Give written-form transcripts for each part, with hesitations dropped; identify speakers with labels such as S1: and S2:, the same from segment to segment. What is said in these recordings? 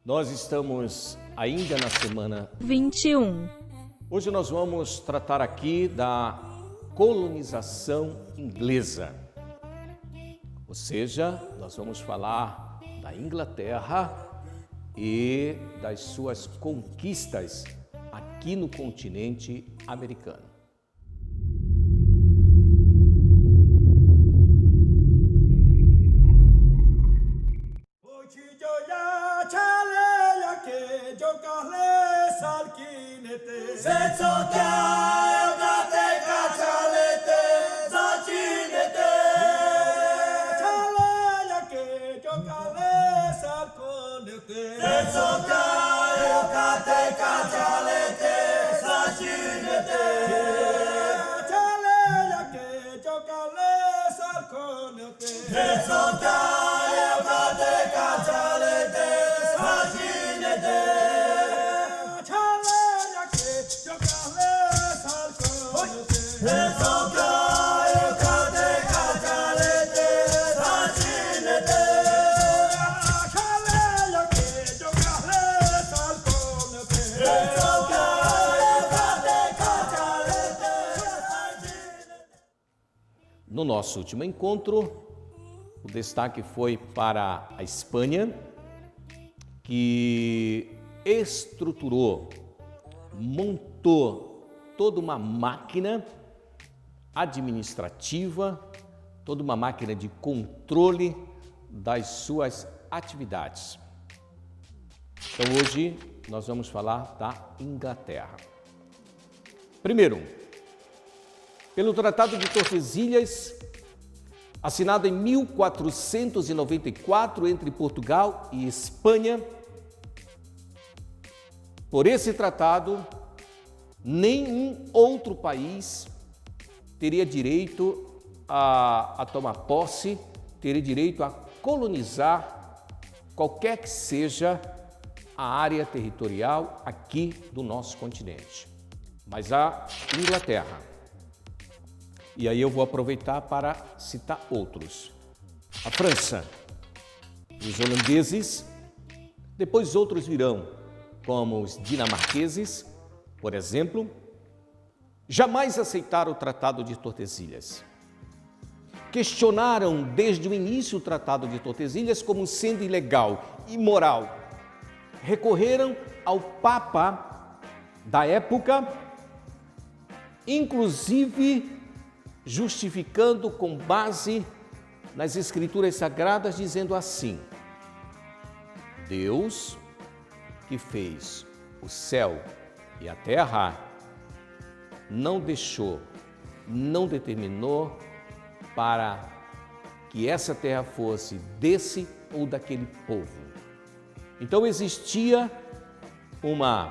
S1: Nós estamos ainda na semana
S2: 21.
S1: Hoje nós vamos tratar aqui da colonização inglesa. Ou seja, nós vamos falar da Inglaterra e das suas conquistas aqui no continente americano. No nosso último encontro, o destaque foi para a Espanha, que estruturou, montou toda uma máquina administrativa, toda uma máquina de controle das suas atividades. Então hoje nós vamos falar da Inglaterra. Primeiro, pelo Tratado de Tordesilhas, assinado em 1494 entre Portugal e Espanha. Por esse tratado, nenhum outro país teria direito a tomar posse, teria direito a colonizar qualquer que seja a área territorial aqui do nosso continente. Mas a Inglaterra. E aí eu vou aproveitar para citar outros. A França, os holandeses, depois outros virão, como os dinamarqueses, por exemplo, jamais aceitaram o Tratado de Tordesilhas. Questionaram desde o início o Tratado de Tordesilhas como sendo ilegal, imoral. Recorreram ao Papa da época, inclusive justificando com base nas Escrituras Sagradas, dizendo assim: Deus que fez o céu e a terra não deixou, não determinou para que essa terra fosse desse ou daquele povo. Então existia uma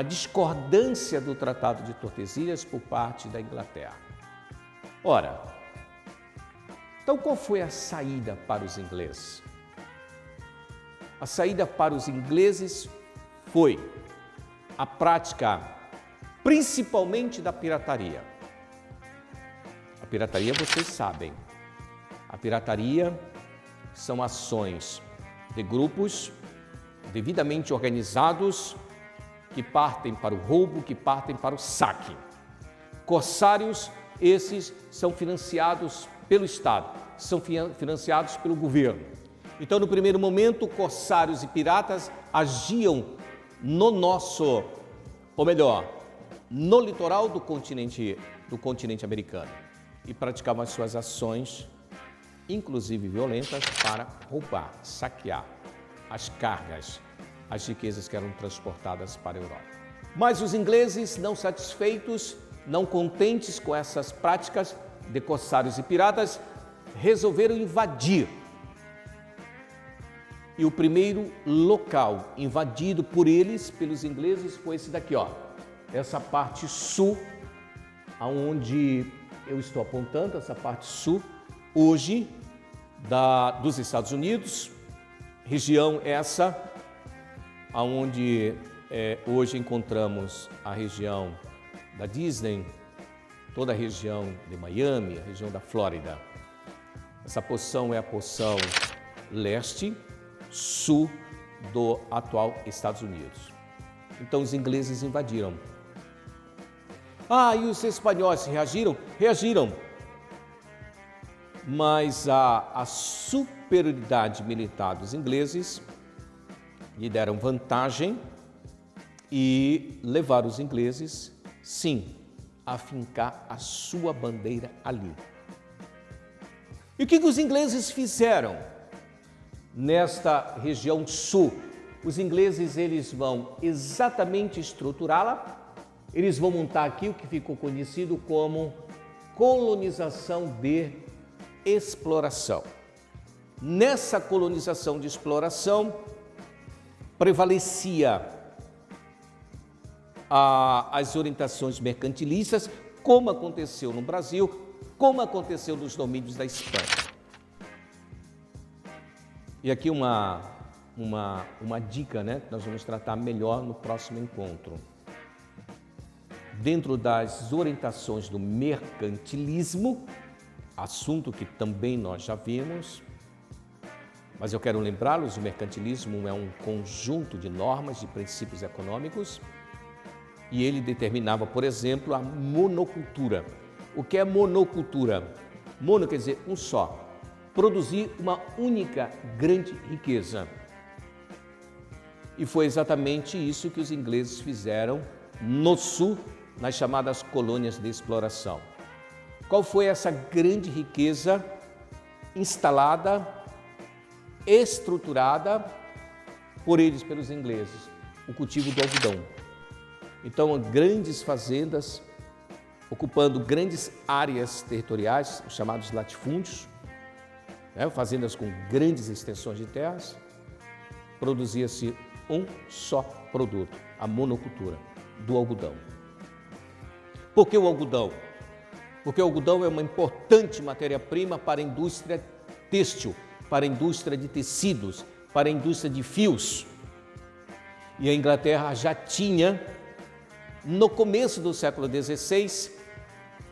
S1: discordância do Tratado de Tordesilhas por parte da Inglaterra. Ora, então qual foi a saída para os ingleses? A saída para os ingleses foi a prática principalmente da pirataria. A pirataria, vocês sabem, a pirataria são ações de grupos devidamente organizados que partem para o roubo, que partem para o saque. Corsários, esses são financiados pelo Estado, são financiados pelo governo. Então, no primeiro momento, corsários e piratas agiam no nosso, ou melhor, no litoral do continente americano e praticavam as suas ações, inclusive violentas, para roubar, saquear as cargas, as riquezas que eram transportadas para a Europa. Mas os ingleses, não satisfeitos, não contentes com essas práticas de corsários e piratas, resolveram invadir. E o primeiro local invadido por eles, pelos ingleses, foi esse daqui, ó. Essa parte sul, aonde eu estou apontando, essa parte sul, hoje, dos Estados Unidos, região essa, onde hoje encontramos a região da Disney, toda a região de Miami, a região da Flórida. Essa porção é a porção leste, sul do atual Estados Unidos. Então os ingleses invadiram. E os espanhóis reagiram? Reagiram. Mas a superioridade militar dos ingleses lhe deram vantagem e levaram os ingleses, sim, a fincar a sua bandeira ali. E o que os ingleses fizeram nesta região sul? Os ingleses eles vão exatamente estruturá-la, eles vão montar aqui o que ficou conhecido como colonização de exploração. Nessa colonização de exploração prevalecia as orientações mercantilistas, como aconteceu no Brasil, como aconteceu nos domínios da Espanha. E aqui uma dica, né, que nós vamos tratar melhor no próximo encontro. Dentro das orientações do mercantilismo, assunto que também nós já vimos, mas eu quero lembrá-los, o mercantilismo é um conjunto de normas e princípios econômicos e ele determinava, por exemplo, a monocultura. O que é monocultura? Mono quer dizer um só, produzir uma única grande riqueza. E foi exatamente isso que os ingleses fizeram no sul, nas chamadas colônias de exploração. Qual foi essa grande riqueza instalada, estruturada por eles, pelos ingleses? O cultivo do algodão. Então, grandes fazendas, ocupando grandes áreas territoriais, os chamados latifúndios, fazendas com grandes extensões de terras, produzia-se um só produto, a monocultura do algodão. Por que o algodão? Porque o algodão é uma importante matéria-prima para a indústria têxtil, para a indústria de tecidos, para a indústria de fios. E a Inglaterra já tinha, no começo do século XVI,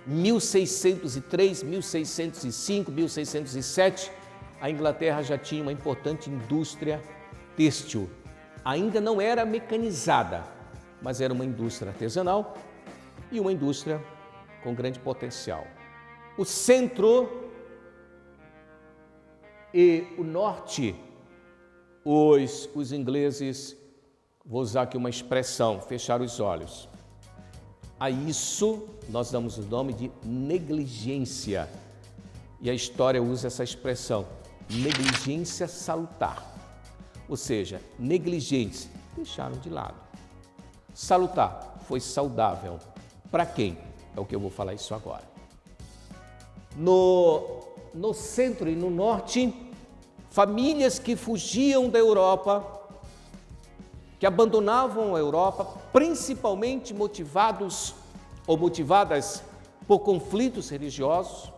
S1: 1603, 1605, 1607, a Inglaterra já tinha uma importante indústria têxtil. Ainda não era mecanizada, mas era uma indústria artesanal e uma indústria com grande potencial. O centro e o norte, os ingleses, vou usar aqui uma expressão, fechar os olhos. A isso nós damos o nome de negligência. E a história usa essa expressão, negligência salutar. Ou seja, negligentes deixaram de lado. Salutar foi saudável. Para quem? É o que eu vou falar isso agora. No centro e no norte, famílias que fugiam da Europa, que abandonavam a Europa, principalmente motivadas por conflitos religiosos.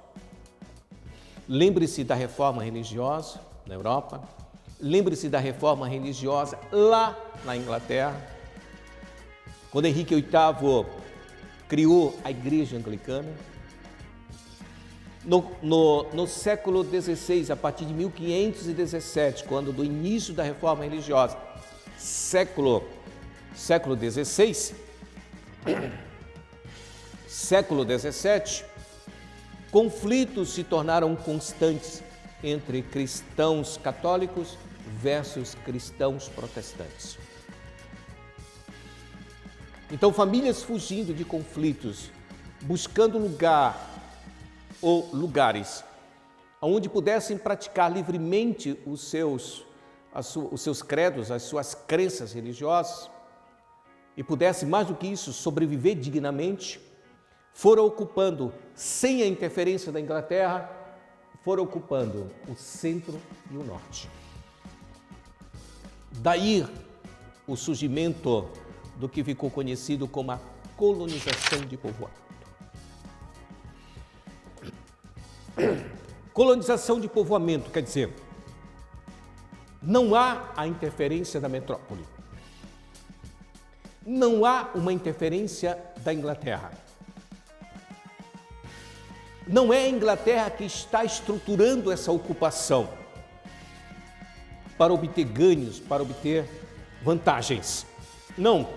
S1: Lembre-se da reforma religiosa na Europa, lembre-se da reforma religiosa lá na Inglaterra, quando Henrique VIII criou a Igreja Anglicana. No século XVI, a partir de 1517, quando do início da reforma religiosa, século XVI, século XVII, conflitos se tornaram constantes entre cristãos católicos versus cristãos protestantes. Então, famílias fugindo de conflitos, buscando lugar ou lugares onde pudessem praticar livremente os seus credos, as suas crenças religiosas e pudessem, mais do que isso, sobreviver dignamente, foram ocupando, sem a interferência da Inglaterra, foram ocupando o centro e o norte. Daí o surgimento do que ficou conhecido como a colonização de povoamento. Colonização de povoamento quer dizer, não há a interferência da metrópole, não há uma interferência da Inglaterra. Não é a Inglaterra que está estruturando essa ocupação. para obter ganhos, para obter vantagens. Não.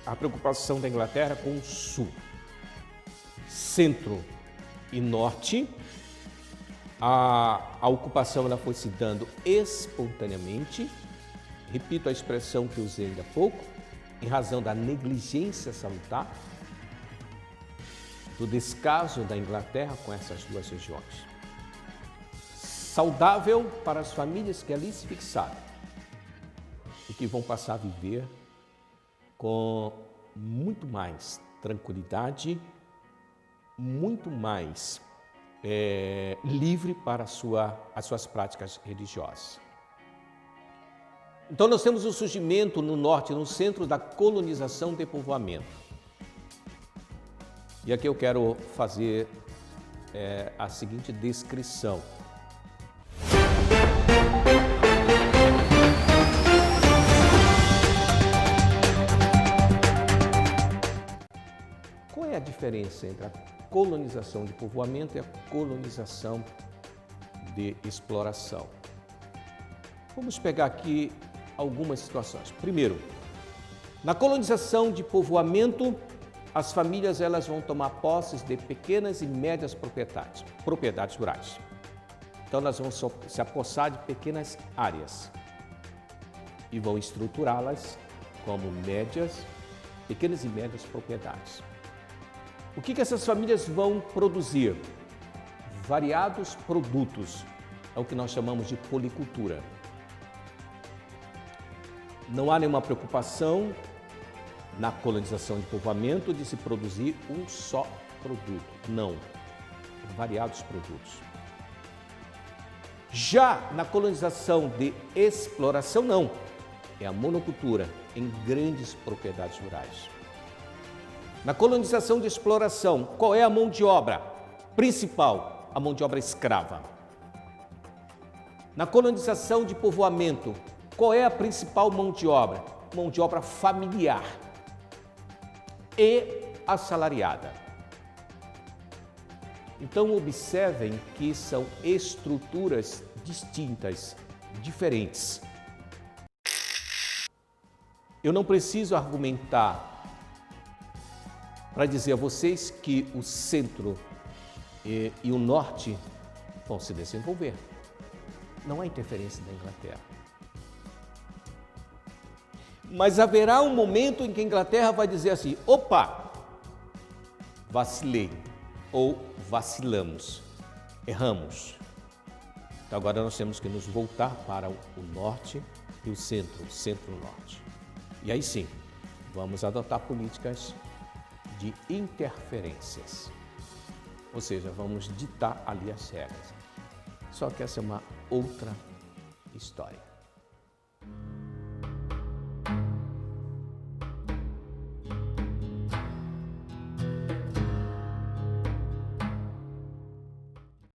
S1: A preocupação da Inglaterra com o sul, centro e norte, a ocupação ela foi se dando espontaneamente. Repito a expressão que usei ainda há pouco, em razão da negligência salutar, do descaso da Inglaterra com essas duas regiões. Saudável para as famílias que ali se fixaram e que vão passar a viver com muito mais tranquilidade, muito mais livre para as suas práticas religiosas. Então nós temos o surgimento no norte, no centro da colonização de povoamento. E aqui eu quero fazer a seguinte descrição. Qual é a diferença entre a colonização de povoamento e a colonização de exploração? Vamos pegar aqui algumas situações. Primeiro, na colonização de povoamento, as famílias elas vão tomar posses de pequenas e médias propriedades rurais. Então, elas vão se apossar de pequenas áreas e vão estruturá-las como pequenas e médias propriedades. O que essas famílias vão produzir? Variados produtos, é o que nós chamamos de policultura. Não há nenhuma preocupação na colonização de povoamento de se produzir um só produto, não, variados produtos. Já na colonização de exploração, não, é a monocultura em grandes propriedades rurais. Na colonização de exploração, qual é a mão de obra principal? A mão de obra escrava. Na colonização de povoamento, qual é a principal mão de obra? Mão de obra familiar e assalariada. Então, observem que são estruturas distintas, diferentes. Eu não preciso argumentar para dizer a vocês que o centro e o norte vão se desenvolver. Não há interferência da Inglaterra. Mas haverá um momento em que a Inglaterra vai dizer assim, opa, vacilei, ou vacilamos, erramos. Então agora nós temos que nos voltar para o norte e o centro-norte. E aí sim, vamos adotar políticas de interferências. Ou seja, vamos ditar ali as regras. Só que essa é uma outra história.